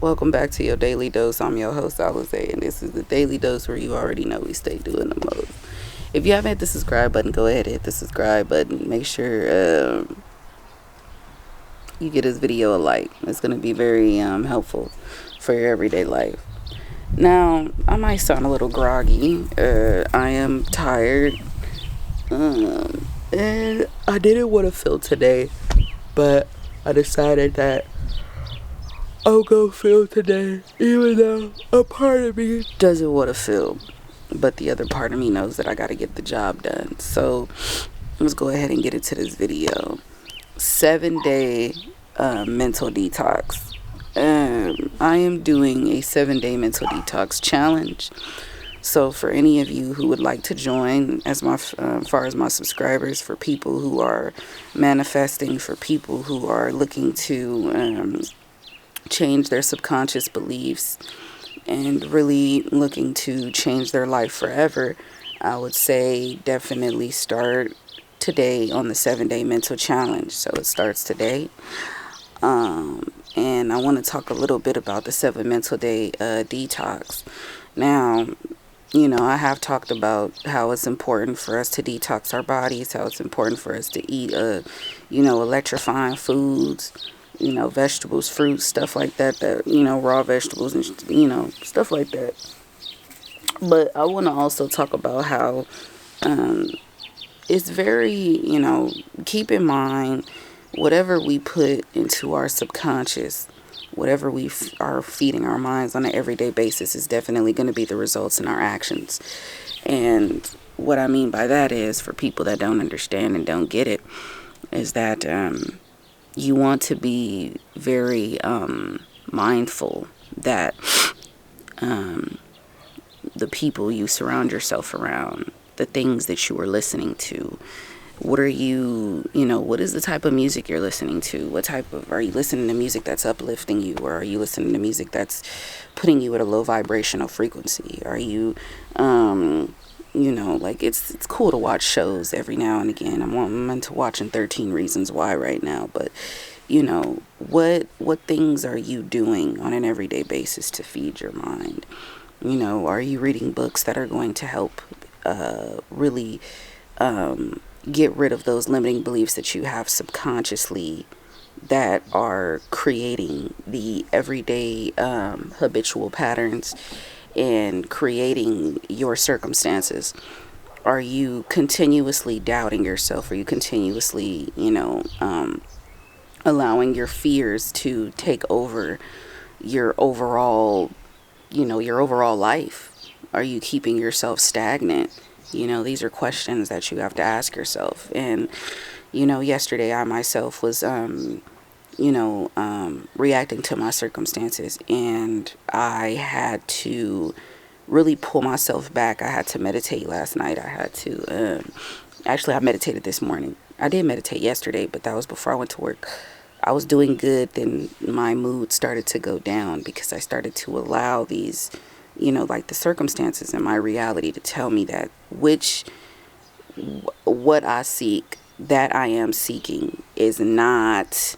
Welcome back to your daily dose. I'm your host, Alize, and this is the daily dose where you already know we stay doing the most. If you haven't hit the subscribe button, go ahead and hit the subscribe button. Make sure you get this video a like. It's going to be very helpful for your everyday life. Now, I might sound a little groggy. I am tired. And I didn't want to film today, but I decided that I'll go film today, even though a part of me doesn't want to film, but the other part of me knows that I got to get the job done. So let's go ahead and get into this video. 7-day mental detox. I am doing a 7-day mental detox challenge. So for any of you who would like to join, as far as my subscribers, for people who are manifesting, for people who are looking to change their subconscious beliefs and really looking to change their life forever, I would say definitely start today on the 7-day mental challenge. So it starts today. And I want to talk a little bit about the 7 mental day detox. Now, I have talked about how it's important for us to detox our bodies, how it's important for us to eat, electrifying foods, vegetables, fruits, stuff like that, raw vegetables and, stuff like that. But I want to also talk about how it's very, keep in mind, whatever we put into our subconscious, whatever we are feeding our minds on an everyday basis is definitely going to be the results in our actions. And what I mean by that is, for people that don't understand and don't get it, is that you want to be very mindful that the people you surround yourself around, the things that you are listening to, what are you, what is the type of music you're listening to? Are you listening to music that's uplifting you, or are you listening to music that's putting you at a low vibrational frequency? Are you, it's cool to watch shows every now and again. I'm into watching 13 Reasons Why right now, but what things are you doing on an everyday basis to feed your mind? Are you reading books that are going to help really get rid of those limiting beliefs that you have subconsciously that are creating the everyday habitual patterns and creating your circumstances? Are you continuously doubting yourself? Are you continuously, allowing your fears to take over your overall life? Are you keeping yourself stagnant? These are questions that you have to ask yourself. And, yesterday I myself was, reacting to my circumstances, and I had to really pull myself back. I had to meditate last night. I had to, I meditated this morning. I did meditate yesterday, but that was before I went to work. I was doing good, then my mood started to go down because I started to allow these, the circumstances in my reality to tell me that what I seek, that I am seeking, is not,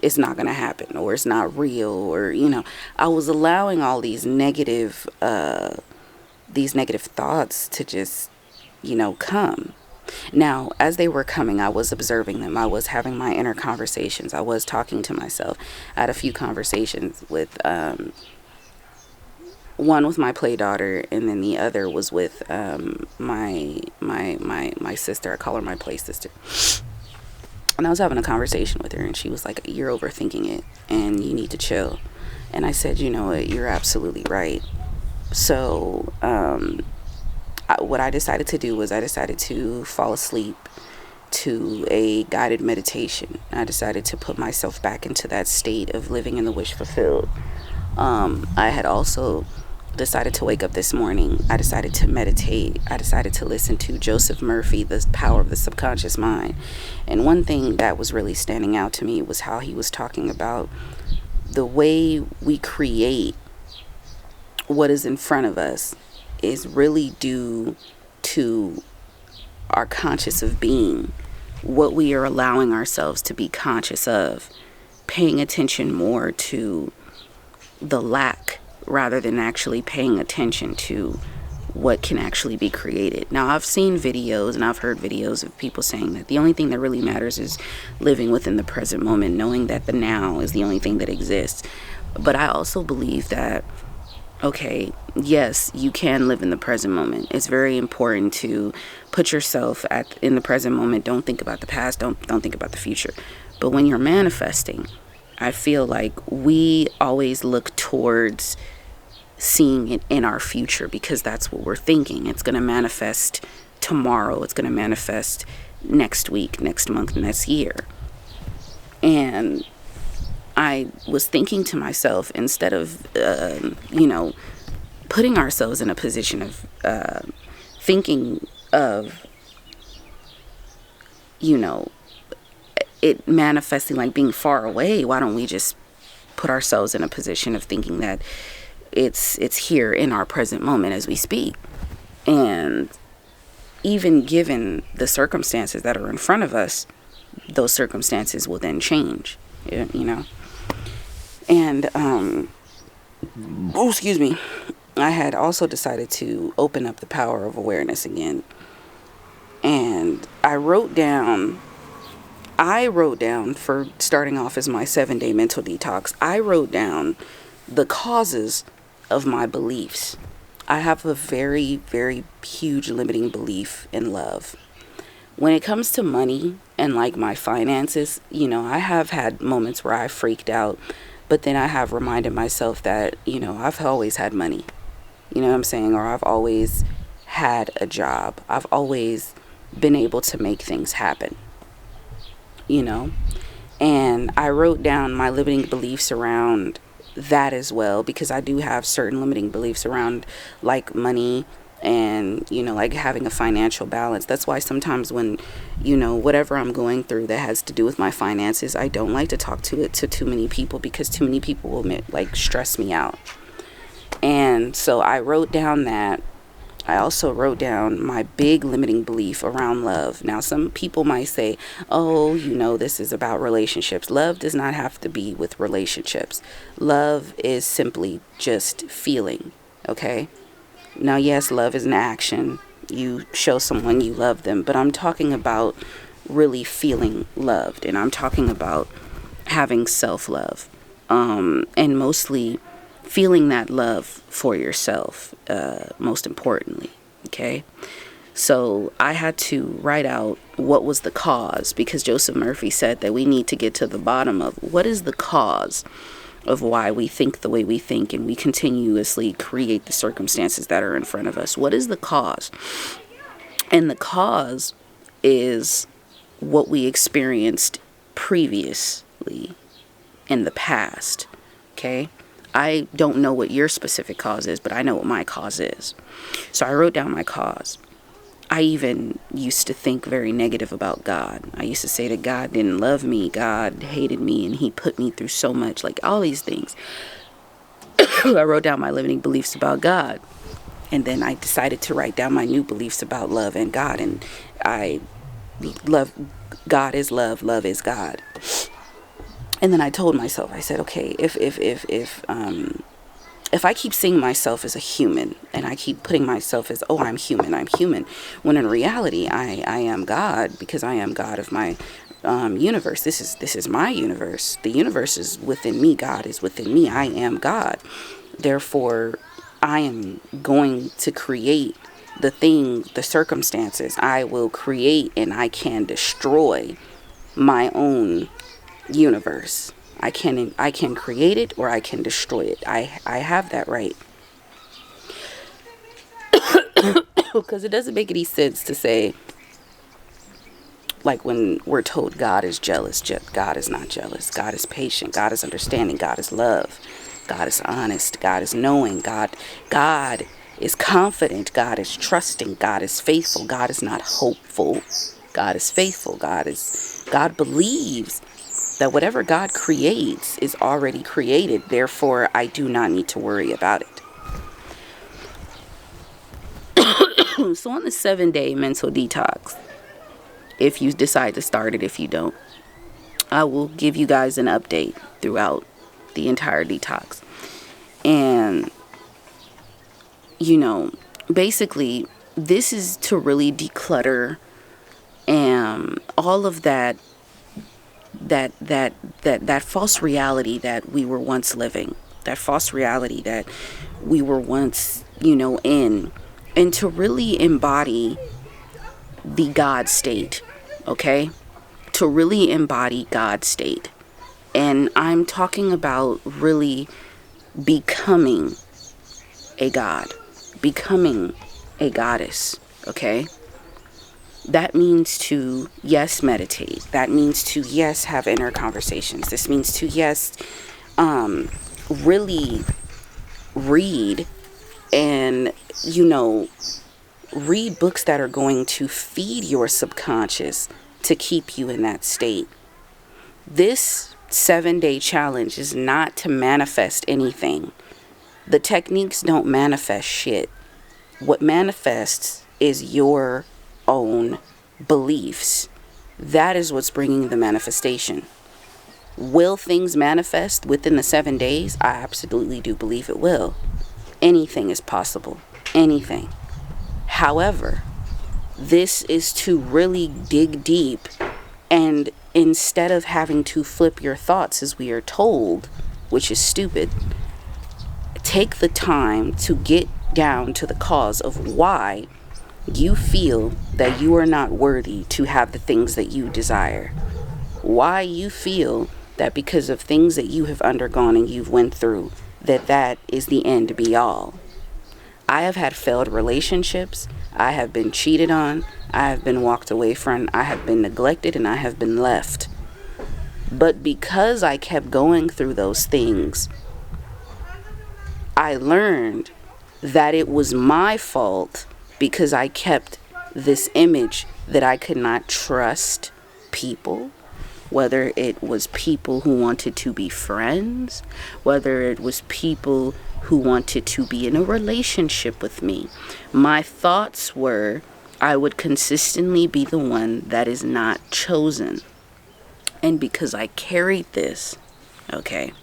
it's not going to happen, or it's not real, or, I was allowing all these negative thoughts to just, come. Now, as they were coming, I was observing them. I was having my inner conversations. I was talking to myself. I had a few conversations with, one with my play daughter, and then the other was with my sister. I call her my play sister. And I was having a conversation with her, and she was like, "You're overthinking it, and you need to chill." And I said, "You know what? You're absolutely right." So, what I decided to do was I decided to fall asleep to a guided meditation. I decided to put myself back into that state of living in the wish fulfilled. I had also decided to wake up this morning. I decided to meditate. I decided to listen to Joseph Murphy, The Power of the Subconscious Mind. And one thing that was really standing out to me was how he was talking about the way we create what is in front of us is really due to our conscious of being, what we are allowing ourselves to be conscious of. paying attention more to the lack rather than actually paying attention to what can actually be created. Now, I've seen videos and I've heard videos of people saying that the only thing that really matters is living within the present moment, knowing that the now is the only thing that exists. But I also believe that, okay, yes, you can live in the present moment. It's very important to put yourself in the present moment. Don't think about the past. Don't think about the future. But when you're manifesting, I feel like we always look towards seeing it in our future because that's what we're thinking. It's going to manifest tomorrow. It's going to manifest next week, next month, next year. And I was thinking to myself, instead of, putting ourselves in a position of thinking of, it manifesting like being far away, why don't we just put ourselves in a position of thinking that it's here in our present moment as we speak? And even given the circumstances that are in front of us, those circumstances will then change, And, excuse me, I had also decided to open up the power of awareness again. And I wrote down, for starting off as my 7-day mental detox, I wrote down the causes of my beliefs. I have a very, very huge limiting belief in love. When it comes to money and like my finances, I have had moments where I freaked out, but then I have reminded myself that, I've always had money, you know what I'm saying? Or I've always had a job. I've always been able to make things happen, And I wrote down my limiting beliefs around that as well, because I do have certain limiting beliefs around like money and, like having a financial balance. That's why sometimes when, whatever I'm going through that has to do with my finances, I don't like to talk to it to too many people, because too many people will stress me out. And so I wrote down that. I also wrote down my big limiting belief around love. Now, some people might say, oh, this is about relationships. Love does not have to be with relationships. Love is simply just feeling, okay? Now, yes, love is an action. You show someone you love them, but I'm talking about really feeling loved, and I'm talking about having self-love, and mostly feeling that love for yourself, most importantly, okay? So I had to write out what was the cause, because Joseph Murphy said that we need to get to the bottom of what is the cause of why we think the way we think, and we continuously create the circumstances that are in front of us. What is the cause? And the cause is what we experienced previously in the past, okay? I don't know what your specific cause is, but I know what my cause is. So I wrote down my cause. I even used to think very negative about God. I used to say that God didn't love me, God hated me, and he put me through so much, like all these things. I wrote down my limiting beliefs about God. And then I decided to write down my new beliefs about love and God. And I love, God is love, love is God. And then I told myself, I said, okay, if I keep seeing myself as a human, and I keep putting myself as, oh, I'm human, when in reality, I am God, because I am God of my universe. This is my universe. The universe is within me. God is within me. I am God. Therefore, I am going to create the circumstances. I will create, and I can destroy my own universe. I can create it, or I can destroy it. I have that right. Because it doesn't make any sense to say, like when we're told God is jealous, God is not jealous. God is patient. God is understanding. God is love. God is honest. God is knowing. God is confident. God is trusting. God is faithful. God is not hopeful. God is faithful. God believes that whatever God creates is already created. Therefore, I do not need to worry about it. So on the 7-day mental detox, if you decide to start it, if you don't, I will give you guys an update throughout the entire detox. And, basically, this is to really declutter and all of that false reality that we were once living, that false reality that we were once, in, and to really embody the God state, okay? To really embody God's state. And I'm talking about really becoming a God, becoming a goddess, okay? That means to, yes, meditate. That means to, yes, have inner conversations. This means to, yes, really read and, read books that are going to feed your subconscious to keep you in that state. This 7-day challenge is not to manifest anything. The techniques don't manifest shit. What manifests is your own beliefs. That is what's bringing the manifestation. Will things manifest within the 7 days? I absolutely do believe it will. Anything is possible. Anything. However, this is to really dig deep, and instead of having to flip your thoughts as we are told, which is stupid, take the time to get down to the cause of why you feel that you are not worthy to have the things that you desire. Why you feel that because of things that you have undergone and you've went through, that is the end be all. I have had failed relationships. I have been cheated on. I have been walked away from. I have been neglected, and I have been left. But because I kept going through those things, I learned that it was my fault because I kept this image that I could not trust people, whether it was people who wanted to be friends, whether it was people who wanted to be in a relationship with me. My thoughts were I would consistently be the one that is not chosen. And because I carried this, okay,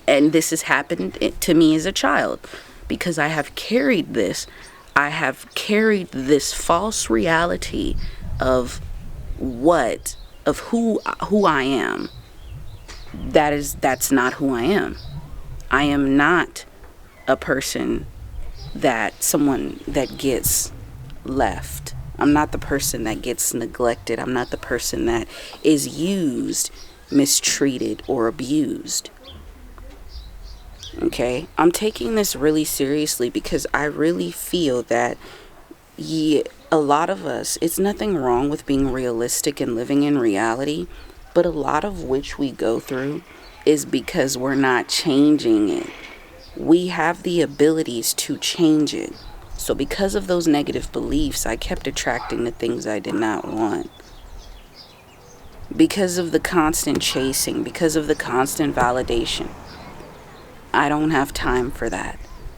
and this has happened to me as a child, because I have carried this, I have carried this false reality of who I am. That's not who I am. I am not a person someone that gets left. I'm not the person that gets neglected. I'm not the person that is used, mistreated, or abused. Okay? I'm taking this really seriously because I really feel that a lot of us, it's nothing wrong with being realistic and living in reality, but a lot of which we go through is because we're not changing it. We have the abilities to change it. So because of those negative beliefs, I kept attracting the things I did not want. Because of the constant chasing, because of the constant validation. I don't have time for that.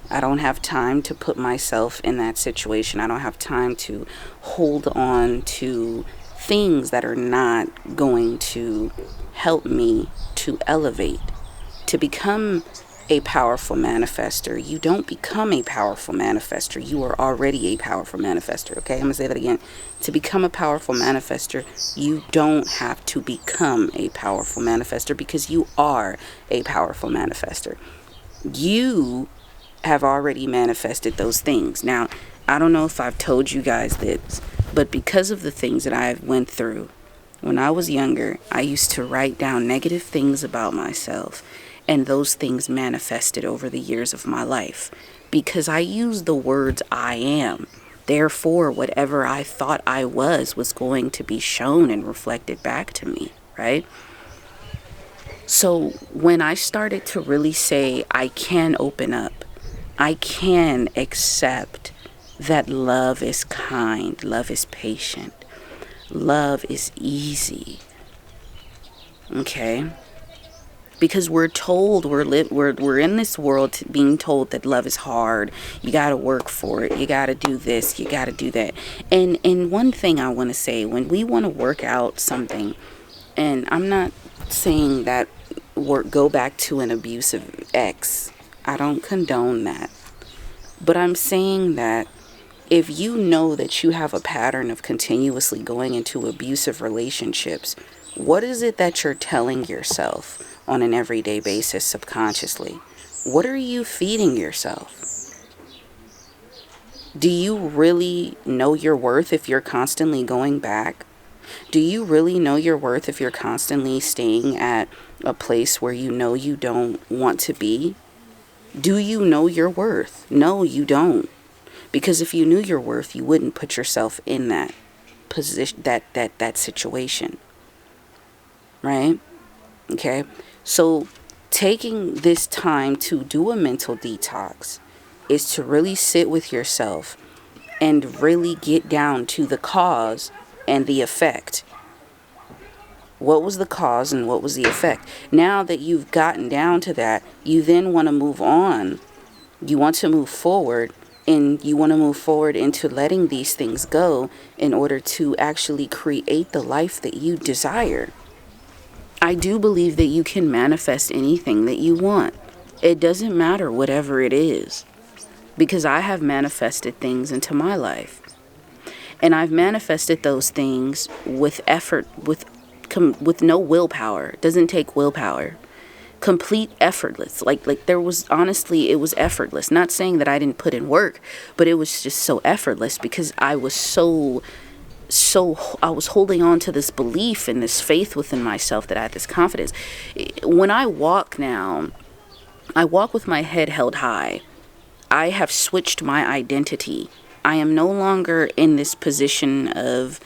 I don't have time to put myself in that situation. I don't have time to hold on to things that are not going to help me to elevate, to become a powerful manifester. You don't become a powerful manifester. You are already a powerful manifester. Okay, I'm going to say that again. To become a powerful manifester, you don't have to become a powerful manifester because you are a powerful manifester. You have already manifested those things. Now, I don't know if I've told you guys this, but because of the things that I went through, when I was younger, I used to write down negative things about myself, and those things manifested over the years of my life because I used the words I am. Therefore, whatever I thought I was going to be shown and reflected back to me, right? So when I started to really say I can open up, I can accept that love is kind, love is patient, love is easy. Okay? Because we're told, we're in this world being told that love is hard. You got to work for it. You got to do this. You got to do that. And one thing I want to say, when we want to work out something, And I'm not saying that go back to an abusive ex. I don't condone that. But I'm saying that if you know that you have a pattern of continuously going into abusive relationships, what is it that you're telling yourself on an everyday basis subconsciously? What are you feeding yourself? Do you really know your worth if you're constantly going back? Do you really know your worth if you're constantly staying at a place where you know you don't want to be? Do you know your worth? No, you don't. Because if you knew your worth, you wouldn't put yourself in that position, that situation. Right? Okay? So taking this time to do a mental detox is to really sit with yourself and really get down to the cause and the effect. What was the cause and what was the effect? Now that you've gotten down to that, you then want to move on. You want to move forward, and you want to move forward into letting these things go in order to actually create the life that you desire. I do believe that you can manifest anything that you want. It doesn't matter whatever it is, because I have manifested things into my life. And I've manifested those things with effort, with no willpower. It doesn't take willpower. Complete effortless. Like there was, honestly, it was effortless. Not saying that I didn't put in work, but it was just so effortless because I was I was holding on to this belief and this faith within myself that I had this confidence. When I walk now, I walk with my head held high. I have switched my identity. I am no longer in this position of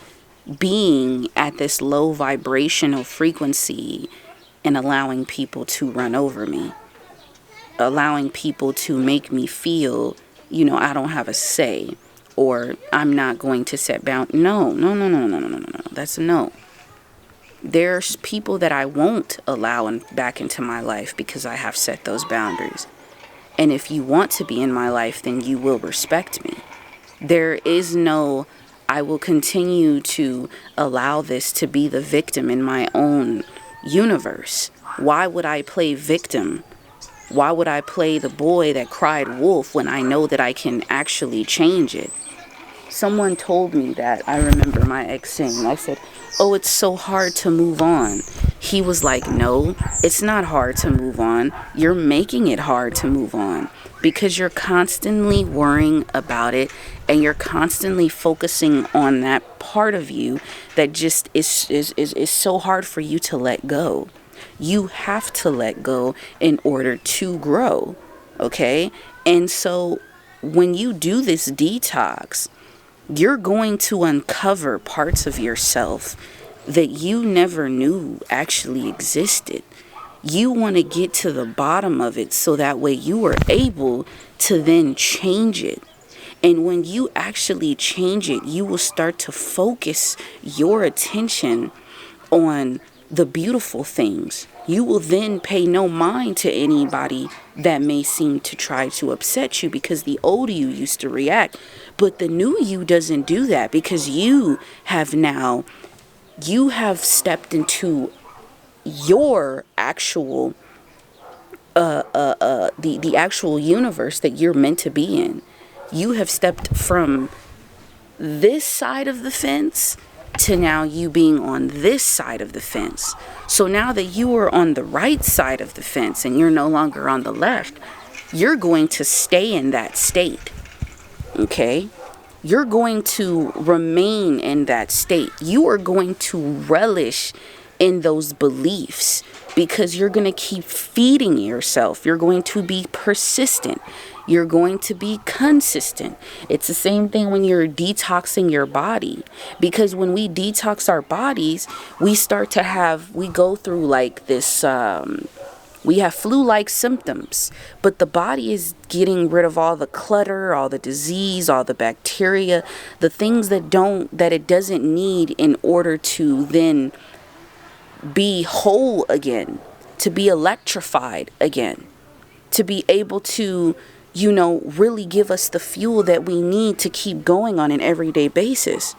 being at this low vibrational frequency and allowing people to run over me, allowing people to make me feel, I don't have a say, or I'm not going to set boundaries. No. That's a no. There's people that I won't allow back into my life because I have set those boundaries. And if you want to be in my life, then you will respect me. There is no, I will continue to allow this to be the victim in my own universe. Why would I play victim? Why would I play the boy that cried wolf when I know that I can actually change it? Someone told me that. I remember my ex saying, I said, oh, it's so hard to move on. He was like, no, it's not hard to move on. You're making it hard to move on because you're constantly worrying about it and you're constantly focusing on that part of you that just is so hard for you to let go. You have to let go in order to grow. Okay? And so when you do this detox, you're going to uncover parts of yourself that you never knew actually existed. You want to get to the bottom of it so that way you are able to then change it. And when you actually change it, you will start to focus your attention on the beautiful things. You will then pay no mind to anybody that may seem to try to upset you because the old you used to react. But the new you doesn't do that because you have stepped into your actual the actual universe that you're meant to be in. You have stepped from this side of the fence to now you being on this side of the fence. So now that you are on the right side of the fence and you're no longer on the left, you're going to stay in that state. Okay? You're going to remain in that state. You are going to relish in those beliefs because you're going to keep feeding yourself. You're going to be persistent. You're going to be consistent. It's the same thing when you're detoxing your body. Because when we detox our bodies, we go through like this, we have flu-like symptoms. But the body is getting rid of all the clutter, all the disease, all the bacteria, the things that it doesn't need in order to then be whole again, to be electrified again, to be able to really give us the fuel that we need to keep going on an everyday basis.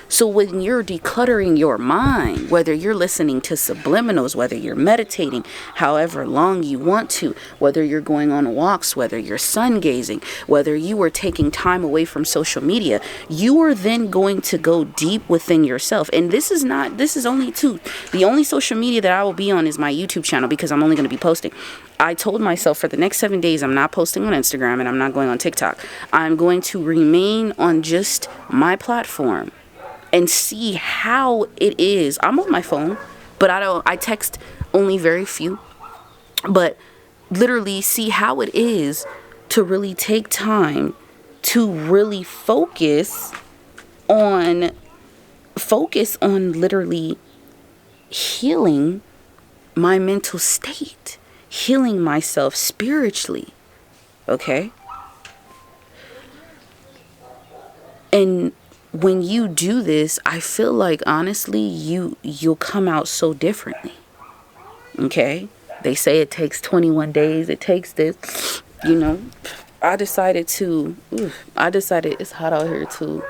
So when you're decluttering your mind, whether you're listening to subliminals, whether you're meditating however long you want to, whether you're going on walks, whether you're sun gazing, whether you are taking time away from social media, you are then going to go deep within yourself. And this is only the only social media that I will be on is my YouTube channel, because I'm only going to be posting. I told myself for the next 7 days, I'm not posting on Instagram and I'm not going on TikTok. I'm going to remain on just my platform and see how it is. I'm on my phone, but I text only very few, but literally see how it is to really take time to really focus on literally healing my mental state, healing myself spiritually. Okay? And when you do this, I feel like honestly you'll come out so differently. Okay? They say it takes 21 days. It takes this, I decided it's hot out here too.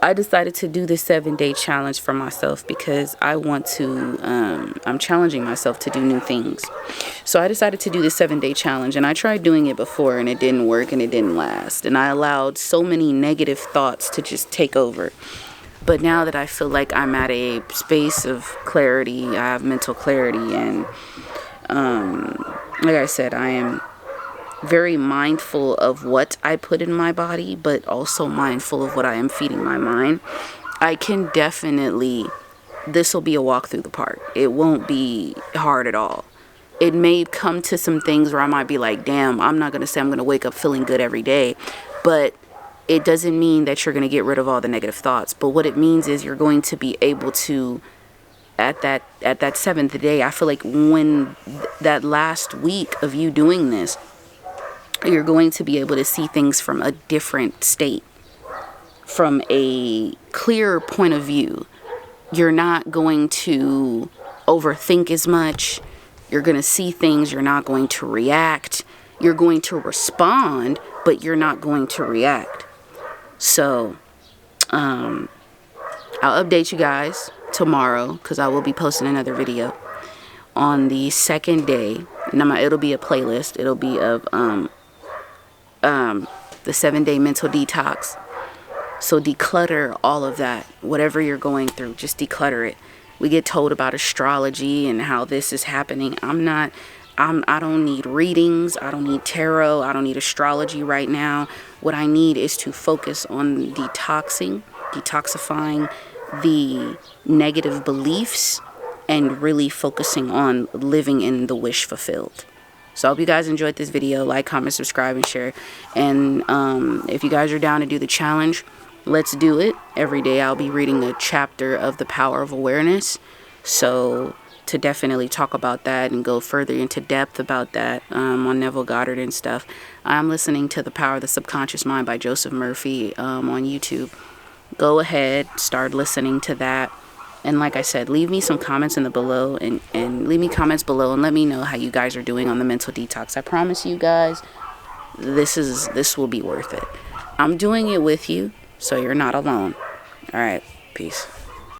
I decided to do this 7-day challenge for myself because I want to, I'm challenging myself to do new things. So I decided to do this 7-day challenge, and I tried doing it before and it didn't work and it didn't last. And I allowed so many negative thoughts to just take over. But now that I feel like I'm at a space of clarity, I have mental clarity, and like I said, I am very mindful of what I put in my body, but also mindful of what I am feeding my mind. I can definitely, this will be a walk through the park. It won't be hard at all. It may come to some things where I might be like, damn, I'm not going to say I'm going to wake up feeling good every day, but it doesn't mean that you're going to get rid of all the negative thoughts. But what it means is you're going to be able to, at that 7th day, I feel like when that last week of you doing this, you're going to be able to see things from a different state, from a clearer point of view. You're not going to overthink as much. You're going to see things. You're not going to react. You're going to respond, but you're not going to react. So, I'll update you guys tomorrow, because I will be posting another video on the 2nd day. And it'll be a playlist. It'll be of the 7-day mental detox. So declutter all of that. Whatever you're going through, just declutter it. We get told about astrology and how this is happening. I don't need readings. I don't need tarot. I don't need astrology right now. What I need is to focus on detoxifying the negative beliefs and really focusing on living in the wish fulfilled. So I hope you guys enjoyed this video. Like, comment, subscribe, and share. And if you guys are down to do the challenge, let's do it. Every day I'll be reading a chapter of The Power of Awareness. So to definitely talk about that and go further into depth about that on Neville Goddard and stuff, I'm listening to The Power of the Subconscious Mind by Joseph Murphy on YouTube. Go ahead, start listening to that. And like I said, leave me some comments in the below and leave me comments below and let me know how you guys are doing on the mental detox. I promise you guys, this will be worth it. I'm doing it with you, so you're not alone. All right, peace.